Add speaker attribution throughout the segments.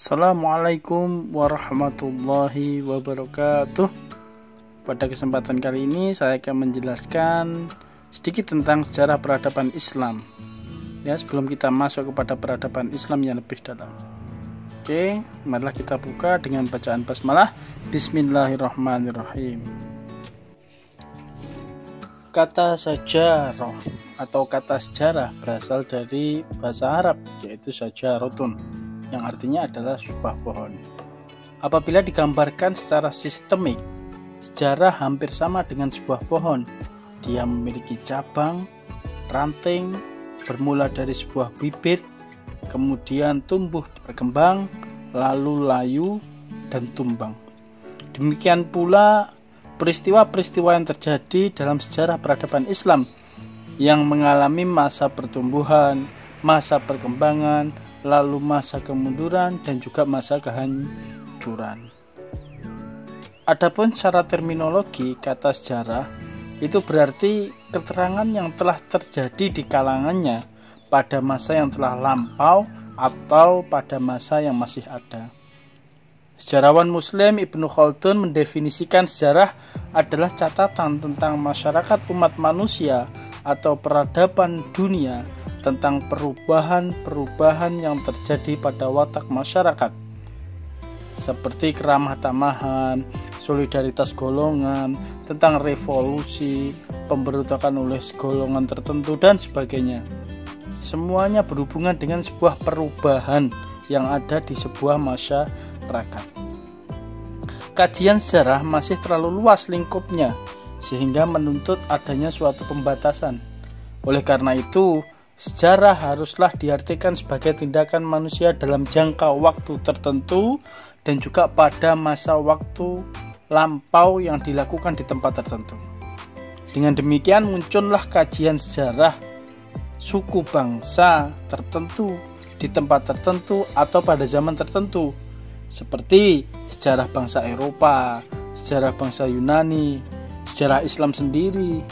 Speaker 1: Assalamualaikum warahmatullahi wabarakatuh. Pada kesempatan kali ini saya akan menjelaskan sedikit tentang sejarah peradaban Islam. Ya, sebelum kita masuk kepada peradaban Islam yang lebih dalam. Oke, marilah kita buka dengan bacaan basmalah. Bismillahirrahmanirrahim. Kata sejarah atau kata sejarah berasal dari bahasa Arab, yaitu sajaratun, yang artinya adalah sebuah pohon. Apabila digambarkan secara sistemik, sejarah hampir sama dengan sebuah pohon. Dia memiliki cabang, ranting, bermula dari sebuah bibit, kemudian tumbuh berkembang, lalu layu dan tumbang. Demikian pula peristiwa-peristiwa yang terjadi dalam sejarah peradaban Islam yang mengalami masa pertumbuhan, masa perkembangan, lalu masa kemunduran, dan juga masa kehancuran. Adapun secara terminologi, kata sejarah itu berarti keterangan yang telah terjadi di kalangannya pada masa yang telah lampau atau pada masa yang masih ada. Sejarawan Muslim Ibnu Khaldun mendefinisikan sejarah adalah catatan tentang masyarakat umat manusia atau peradaban dunia, tentang perubahan-perubahan yang terjadi pada watak masyarakat, seperti keramah tamahan, solidaritas golongan, tentang revolusi, pemberontakan oleh golongan tertentu, dan sebagainya. Semuanya berhubungan dengan sebuah perubahan yang ada di sebuah masyarakat. Kajian sejarah masih terlalu luas lingkupnya, sehingga menuntut adanya suatu pembatasan. Oleh karena itu, sejarah haruslah diartikan sebagai tindakan manusia dalam jangka waktu tertentu dan juga pada masa waktu lampau yang dilakukan di tempat tertentu. Dengan demikian muncullah kajian sejarah suku bangsa tertentu di tempat tertentu atau pada zaman tertentu, seperti sejarah bangsa Eropa, sejarah bangsa Yunani, sejarah Islam sendiri,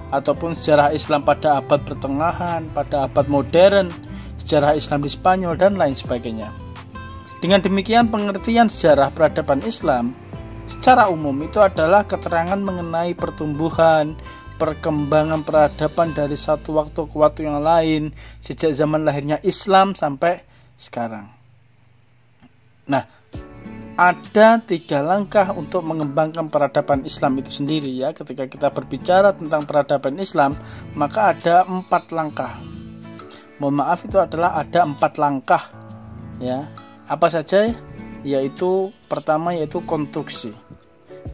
Speaker 1: ataupun sejarah Islam pada abad pertengahan, pada abad modern, sejarah Islam di Spanyol, dan lain sebagainya. Dengan demikian, pengertian sejarah peradaban Islam secara umum itu adalah keterangan mengenai pertumbuhan, perkembangan peradaban dari satu waktu ke waktu yang lain, sejak zaman lahirnya Islam sampai sekarang. Nah, ada 3 langkah untuk mengembangkan peradaban Islam itu sendiri ya. Ketika kita berbicara tentang peradaban Islam, maka ada 4 langkah. Mohon maaf, itu adalah ada 4 langkah ya. Apa saja? Yaitu pertama yaitu konstruksi.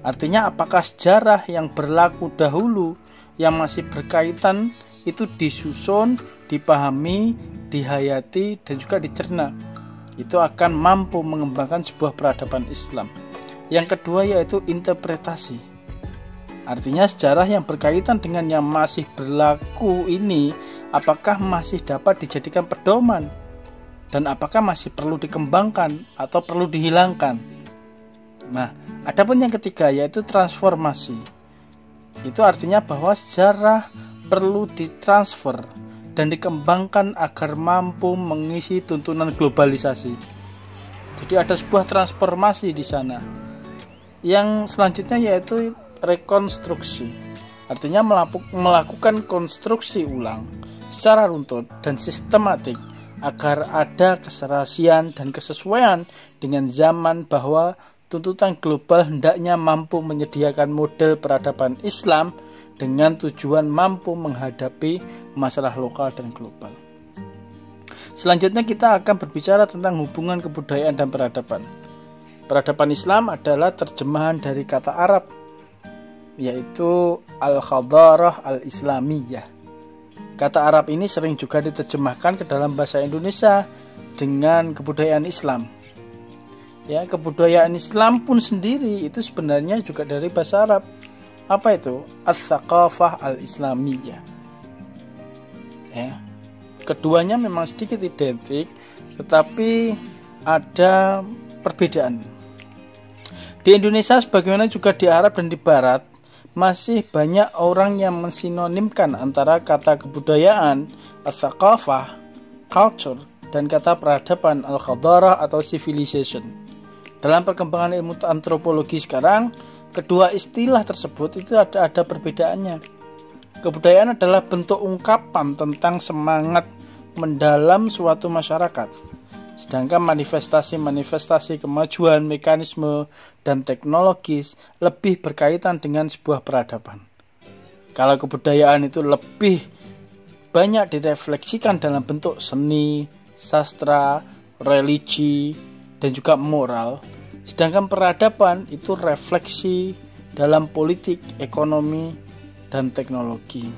Speaker 1: Artinya apakah sejarah yang berlaku dahulu yang masih berkaitan itu disusun, dipahami, dihayati, dan juga dicerna. Itu akan mampu mengembangkan sebuah peradaban Islam. Yang kedua yaitu interpretasi. Artinya sejarah yang berkaitan dengan yang masih berlaku ini apakah masih dapat dijadikan pedoman dan apakah masih perlu dikembangkan atau perlu dihilangkan. Nah, adapun yang ketiga yaitu transformasi. Itu artinya bahwa sejarah perlu ditransfer dan dikembangkan agar mampu mengisi tuntunan globalisasi. Jadi ada sebuah transformasi di sana. Yang selanjutnya yaitu rekonstruksi. Artinya melakukan konstruksi ulang secara runtut dan sistematik agar ada keserasian dan kesesuaian dengan zaman bahwa tuntutan global hendaknya mampu menyediakan model peradaban Islam dengan tujuan mampu menghadapi masalah lokal dan global. Selanjutnya kita akan berbicara tentang hubungan kebudayaan dan peradaban. Peradaban Islam adalah terjemahan dari kata Arab, yaitu al-hadarah al-islamiyah. Kata Arab ini sering juga diterjemahkan ke dalam bahasa Indonesia dengan kebudayaan Islam. Ya, kebudayaan Islam pun sendiri itu sebenarnya juga dari bahasa Arab. Apa itu? Ats-tsaqafah al-islamiyah. Ya. Keduanya memang sedikit identik, tetapi ada perbedaan. Di Indonesia sebagaimana juga di Arab dan di Barat, masih banyak orang yang mensinonimkan antara kata kebudayaan, ats-tsaqafah, culture, dan kata peradaban al-hadarah atau civilization. Dalam perkembangan ilmu antropologi sekarang, kedua istilah tersebut itu ada perbedaannya. Kebudayaan adalah bentuk ungkapan tentang semangat mendalam suatu masyarakat. Sedangkan manifestasi-manifestasi kemajuan, mekanisme, dan teknologis lebih berkaitan dengan sebuah peradaban. Kalau kebudayaan itu lebih banyak direfleksikan dalam bentuk seni, sastra, religi, dan juga moral. Sedangkan peradaban itu refleksi dalam politik, ekonomi, dan teknologi.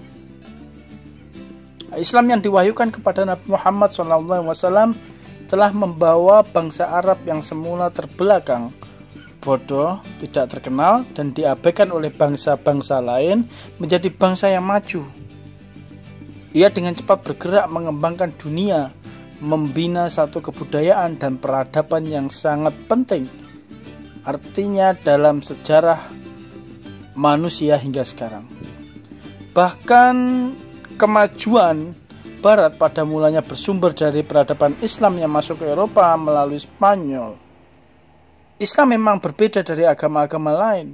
Speaker 1: Islam yang diwahyukan kepada Nabi Muhammad SAW telah membawa bangsa Arab yang semula terbelakang, bodoh, tidak terkenal, dan diabaikan oleh bangsa-bangsa lain menjadi bangsa yang maju. Ia dengan cepat bergerak mengembangkan dunia, membina satu kebudayaan dan peradaban yang sangat penting. Artinya dalam sejarah manusia hingga sekarang. Bahkan kemajuan Barat pada mulanya bersumber dari peradaban Islam yang masuk ke Eropa melalui Spanyol. Islam memang berbeda dari agama-agama lain.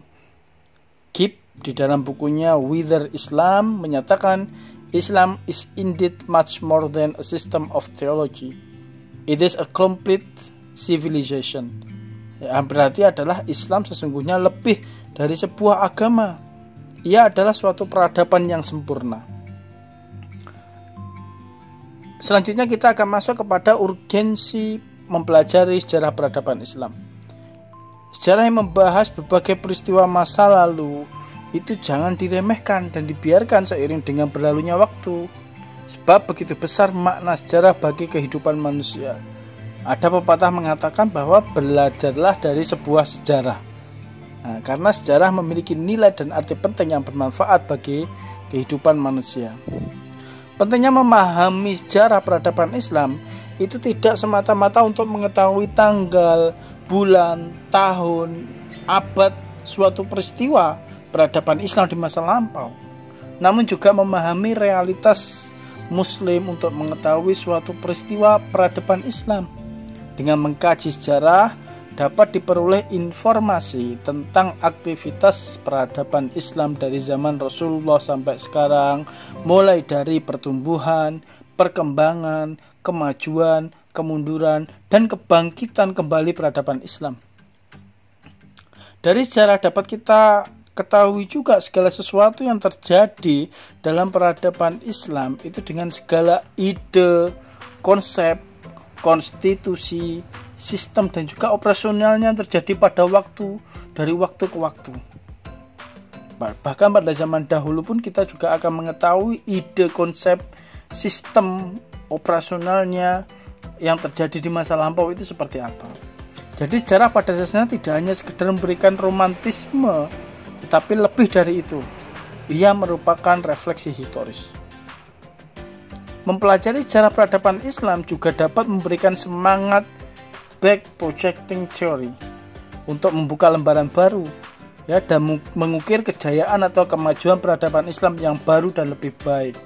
Speaker 1: Gibb di dalam bukunya Wither Islam menyatakan Islam is indeed much more than a system of theology. It is a complete civilization. Yang berarti adalah Islam sesungguhnya lebih dari sebuah agama. Ia adalah suatu peradaban yang sempurna. Selanjutnya kita akan masuk kepada urgensi mempelajari sejarah peradaban Islam. Sejarah yang membahas berbagai peristiwa masa lalu itu jangan diremehkan dan dibiarkan seiring dengan berlalunya waktu. Sebab begitu besar makna sejarah bagi kehidupan manusia. Ada pepatah mengatakan bahwa belajarlah dari sebuah sejarah. Karena sejarah memiliki nilai dan arti penting yang bermanfaat bagi kehidupan manusia. Pentingnya memahami sejarah peradaban Islam itu tidak semata-mata untuk mengetahui tanggal, bulan, tahun, abad suatu peristiwa peradaban Islam di masa lampau, namun juga memahami realitas Muslim untuk mengetahui suatu peristiwa peradaban Islam. Dengan mengkaji sejarah dapat diperoleh informasi tentang aktivitas peradaban Islam dari zaman Rasulullah sampai sekarang, mulai dari pertumbuhan, perkembangan, kemajuan, kemunduran, dan kebangkitan kembali peradaban Islam. Dari sejarah dapat kita ketahui juga segala sesuatu yang terjadi dalam peradaban Islam itu dengan segala ide, konsep, konstitusi, sistem dan juga operasionalnya yang terjadi pada dari waktu ke waktu. Bahkan pada zaman dahulu pun kita juga akan mengetahui ide, konsep, sistem operasionalnya yang terjadi di masa lampau itu seperti apa. Jadi sejarah pada dasarnya tidak hanya sekedar memberikan romantisme, tetapi lebih dari itu. Ia merupakan refleksi historis. Mempelajari sejarah peradaban Islam juga dapat memberikan semangat back projecting theory untuk membuka lembaran baru dan mengukir kejayaan atau kemajuan peradaban Islam yang baru dan lebih baik.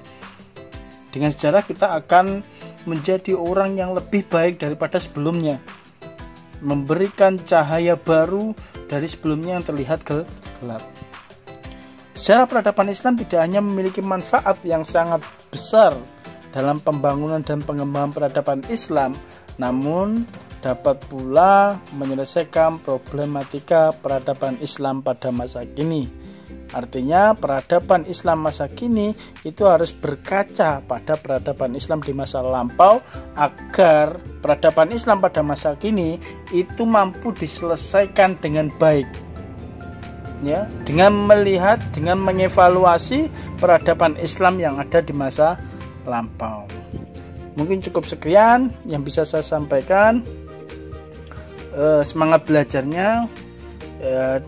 Speaker 1: Dengan sejarah kita akan menjadi orang yang lebih baik daripada sebelumnya, memberikan cahaya baru dari sebelumnya yang terlihat gelap. Sejarah peradaban Islam tidak hanya memiliki manfaat yang sangat besar dalam pembangunan dan pengembangan peradaban Islam, namun dapat pula menyelesaikan problematika peradaban Islam pada masa kini. Artinya peradaban Islam masa kini itu harus berkaca pada peradaban Islam di masa lampau agar peradaban Islam pada masa kini itu mampu diselesaikan dengan baik. Dengan melihat, dengan mengevaluasi peradaban Islam yang ada di masa lampau. Mungkin cukup sekian yang bisa saya sampaikan. Semangat belajarnya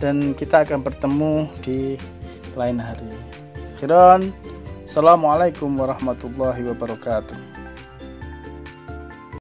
Speaker 1: dan kita akan bertemu di lain hari. Khairan. Assalamualaikum warahmatullahi wabarakatuh.